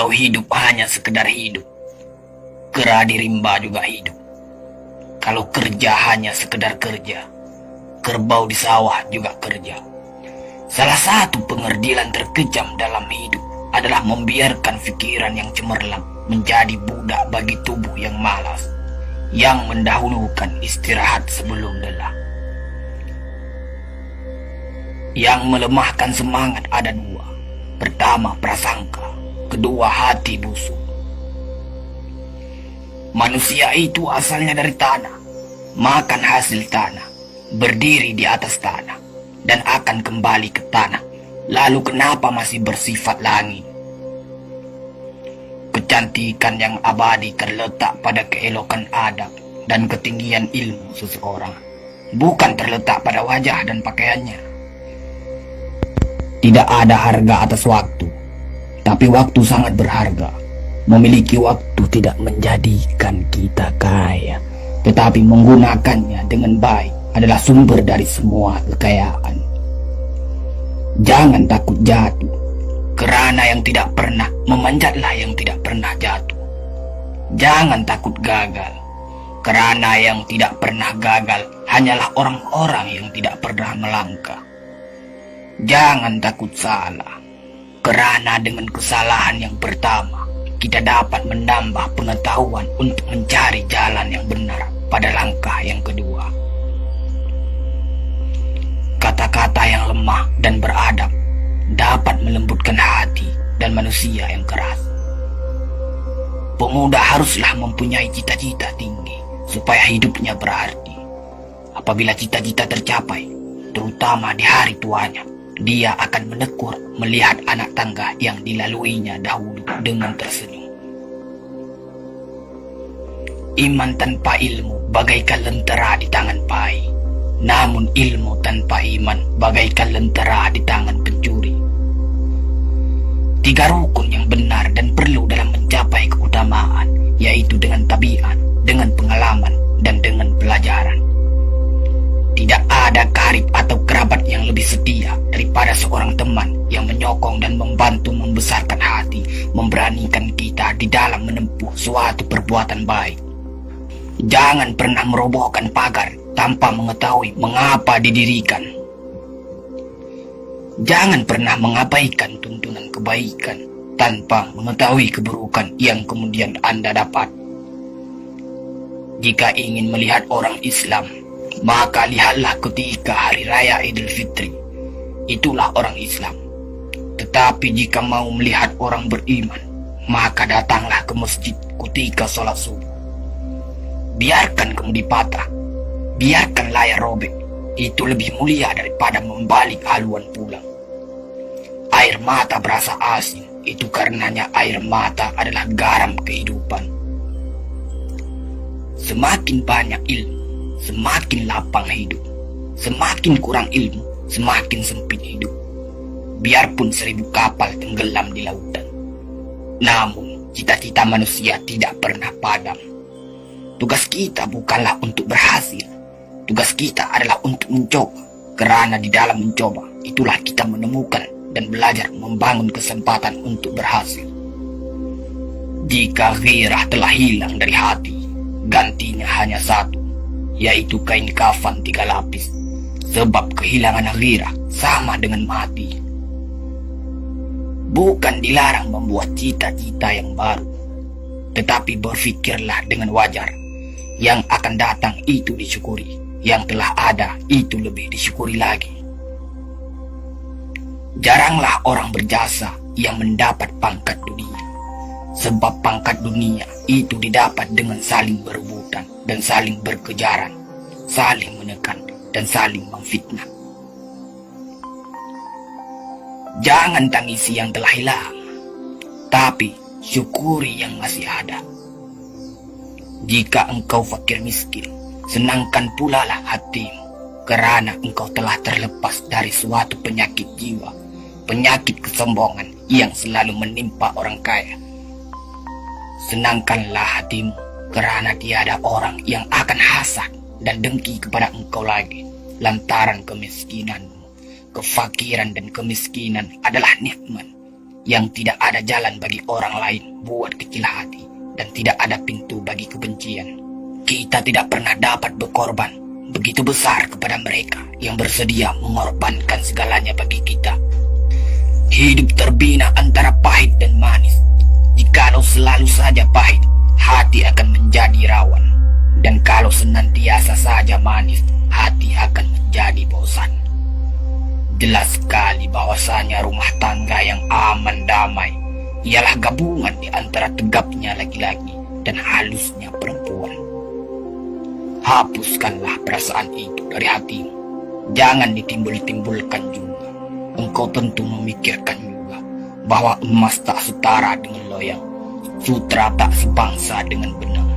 Kalau hidup hanya sekedar hidup, kera di rimba juga hidup. Kalau kerja hanya sekedar kerja, kerbau di sawah juga kerja. Salah satu pengerdilan terkejam dalam hidup adalah membiarkan pikiran yang cemerlang menjadi budak bagi tubuh yang malas, yang mendahulukan istirahat sebelum lelah. Yang melemahkan semangat ada dua. Pertama, prasangka. Kedua, hati busuk. Manusia itu asalnya dari tanah, makan hasil tanah, berdiri di atas tanah, dan akan kembali ke tanah. Lalu kenapa masih bersifat langit? Kecantikan yang abadi terletak pada keelokan adab dan ketinggian ilmu seseorang, bukan terletak pada wajah dan pakaiannya. Tidak ada harga atas waktu, tapi waktu sangat berharga. Memiliki waktu tidak menjadikan kita kaya, tetapi menggunakannya dengan baik adalah sumber dari semua kekayaan. Jangan takut jatuh, kerana yang tidak pernah memanjatlah yang tidak pernah jatuh. Jangan takut gagal, kerana yang tidak pernah gagal hanyalah orang-orang yang tidak pernah melangkah. Jangan takut salah, kerana dengan kesalahan yang pertama, kita dapat menambah pengetahuan untuk mencari jalan yang benar pada langkah yang kedua. Kata-kata yang lemah dan beradab dapat melembutkan hati dan manusia yang keras. Pemuda haruslah mempunyai cita-cita tinggi supaya hidupnya berarti. Apabila cita-cita tercapai, terutama di hari tuanya, dia akan menekur melihat anak tangga yang dilaluinya dahulu dengan tersenyum. Iman tanpa ilmu bagaikan lentera di tangan pai, namun ilmu tanpa iman bagaikan lentera di tangan pencuri. Tiga rukun yang benar dan perlu dalam mencapai keutamaan, yaitu dengan tabiat, dengan pengalaman, dan dengan pelajaran. Tidak ada karib atau kerabat yang lebih setia daripada seorang teman yang menyokong dan membantu membesarkan hati, memberanikan kita di dalam menempuh suatu perbuatan baik. Jangan pernah merobohkan pagar tanpa mengetahui mengapa didirikan. Jangan pernah mengabaikan tuntunan kebaikan tanpa mengetahui keburukan yang kemudian Anda dapat. Jika ingin melihat orang Islam, maka lihatlah ketika hari raya Idul Fitri. Itulah orang Islam. Tetapi jika mau melihat orang beriman, maka datanglah ke masjid ketika sholat subuh. Biarkan kemudi patah, biarkan layar robek. Itu lebih mulia daripada membalik haluan pulang. Air mata berasa asin, itu karenanya air mata adalah garam kehidupan. Semakin banyak ilmu, semakin lapang hidup. Semakin kurang ilmu, semakin sempit hidup. Biarpun 1000 kapal tenggelam di lautan, namun cita-cita manusia tidak pernah padam. Tugas kita bukanlah untuk berhasil. Tugas kita adalah untuk mencoba. Kerana di dalam mencoba, itulah kita menemukan dan belajar membangun kesempatan untuk berhasil. Jika ghirah telah hilang dari hati, gantinya hanya satu, yaitu kain kafan 3 lapis. Sebab kehilangan ghirah sama dengan mati. Bukan dilarang membuat cita-cita yang baru, tetapi berfikirlah dengan wajar. Yang akan datang itu disyukuri, yang telah ada itu lebih disyukuri lagi. Jaranglah orang berjasa yang mendapat pangkat dunia, sebab pangkat dunia itu didapat dengan saling berebutan dan saling berkejaran, saling menekan dan saling memfitnah. Jangan tangisi yang telah hilang, tapi syukuri yang masih ada. Jika engkau fakir miskin, senangkan pula lah hatimu, kerana engkau telah terlepas dari suatu penyakit jiwa, penyakit kesombongan yang selalu menimpa orang kaya. Senangkanlah hatimu, kerana tiada orang yang akan hasad dan dengki kepada engkau lagi, lantaran kemiskinanmu. Kefakiran dan kemiskinan adalah nikmat yang tidak ada jalan bagi orang lain buat kecil hati, dan tidak ada pintu bagi kebencian. Kita tidak pernah dapat berkorban begitu besar kepada mereka yang bersedia mengorbankan segalanya bagi kita. Hidup terbina antara pahit dan manis. Jikalau selalu saja pahit, hati akan menjadi rawan. Dan kalau senantiasa saja manis, hati akan menjadi bosan. Jelas sekali bahwasanya rumah tangga yang aman damai ialah gabungan di antara tegapnya laki-laki dan halusnya perempuan. Hapuskanlah perasaan itu dari hatimu. Jangan ditimbul-timbulkan juga. Engkau tentu memikirkan juga bahwa emas tak setara dengan loyang, sutra tak sebangsa dengan benang.